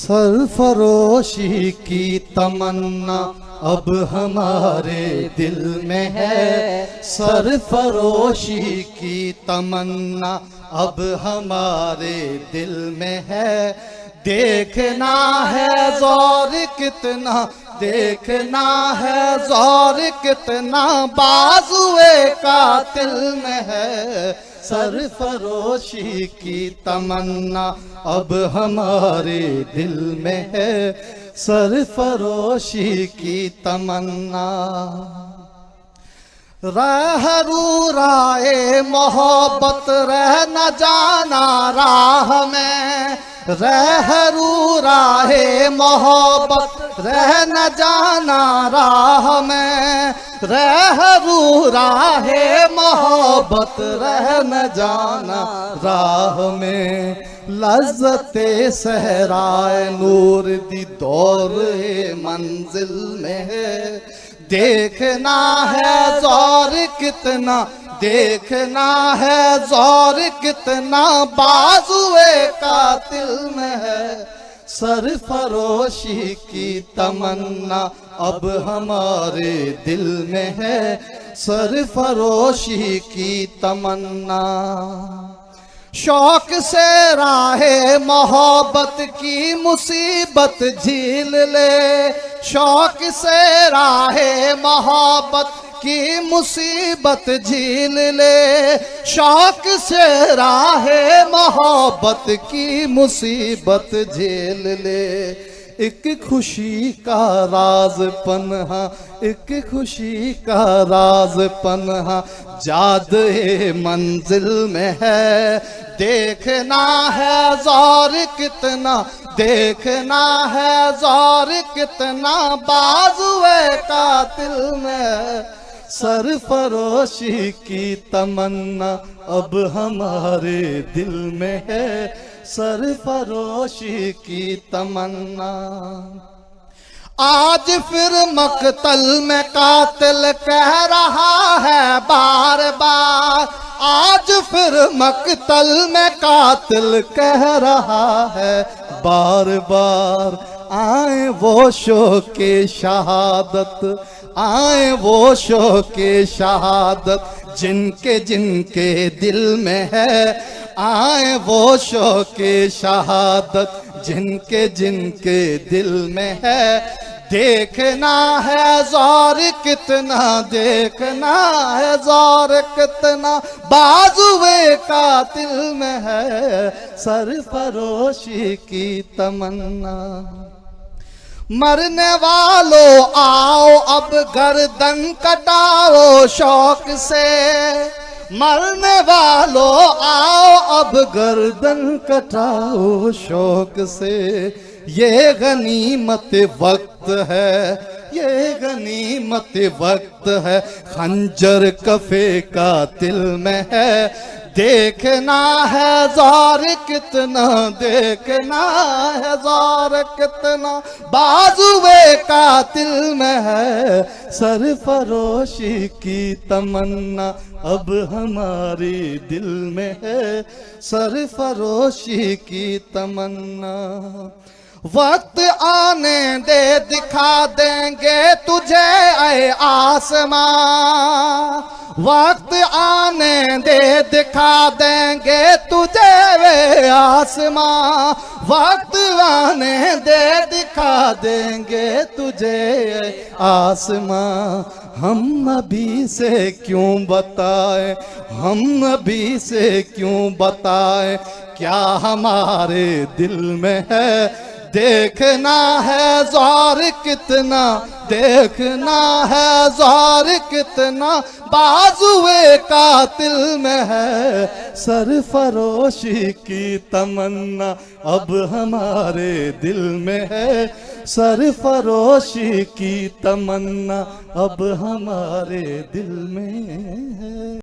سرفروشی کی تمنا اب ہمارے دل میں ہے، سرفروشی کی تمنا اب ہمارے دل میں ہے۔ دیکھنا ہے زور کتنا، دیکھنا ہے زور کتنا بازوئے قاتل میں ہے۔ سرفروشی کی تمنا اب ہمارے دل میں ہے، سرفروشی کی تمنا۔ رہرو رائے محبت رہ نہ جانا راہ میں، رہرو راہ محبت رہ نہ جانا راہ میں، رہرو راہ محبت رہ نہ جانا راہ میں۔ لذت صحرائے نور دی دور منزل میں ہے۔ دیکھنا ہے زور کتنا، دیکھنا ہے زور کتنا بازوئے قاتل میں ہے۔ سرفروشی کی تمنا اب ہمارے دل میں ہے، سرفروشی کی تمنا۔ شوق سے راہ محبت کی مصیبت جھیل لے، شوق سے راہ محبت کی مصیبت جھیل لے، شوق سے راہ محبت کی مصیبت جھیل لے۔ ایک خوشی کا راز پنہا، ایک خوشی کا راز پنہا جاد منزل میں ہے۔ دیکھنا ہے زور کتنا، دیکھنا ہے زور کتنا بازوئے قاتل میں۔ سرفروشی کی تمنا اب ہمارے دل میں ہے، سرفروشی کی تمنا۔ آج پھر مقتل میں قاتل کہہ رہا ہے بار بار، آج پھر مقتل میں قاتل کہہ رہا ہے بار بار۔ آئیں وہ شوق شہادت، آئیں وہ شوق شہادت جن کے دل میں ہے، آئیں وہ شوق شہادت جن کے دل میں ہے۔ دیکھنا ہے زور کتنا، دیکھنا ہے زور کتنا بازوئے قاتل میں ہے، سرفروشی کی تمنا۔ مرنے والو آؤ اب گردن کٹاؤ شوق سے، مرنے والو آؤ اب گردن کٹاؤ شوق سے۔ یہ غنیمت وقت ہے، یہ غنیمت وقت ہے، خنجر کفے قاتل میں ہے۔ دیکھنا ہے زور کتنا، دیکھنا ہے زور کتنا بازوئے قاتل میں ہے، سرفروشی کی تمنا اب ہمارے دل میں ہے، سرفروشی کی تمنا۔ وقت آنے دے دکھا دیں گے تجھے اے آسمان، وقت آنے دے دکھا دیں گے تجھے اے آسمان، وقت آنے دے دکھا دیں گے تجھے اے آسمان۔ ہم ابھی سے کیوں بتائیں، ہم ابھی سے کیوں بتائیں کیا ہمارے دل میں ہے۔ دیکھنا ہے زور کتنا، دیکھنا ہے زور کتنا بازوئے قاتل میں ہے، سرفروشی کی تمنا اب ہمارے دل میں ہے، سرفروشی کی تمنا اب ہمارے دل میں ہے۔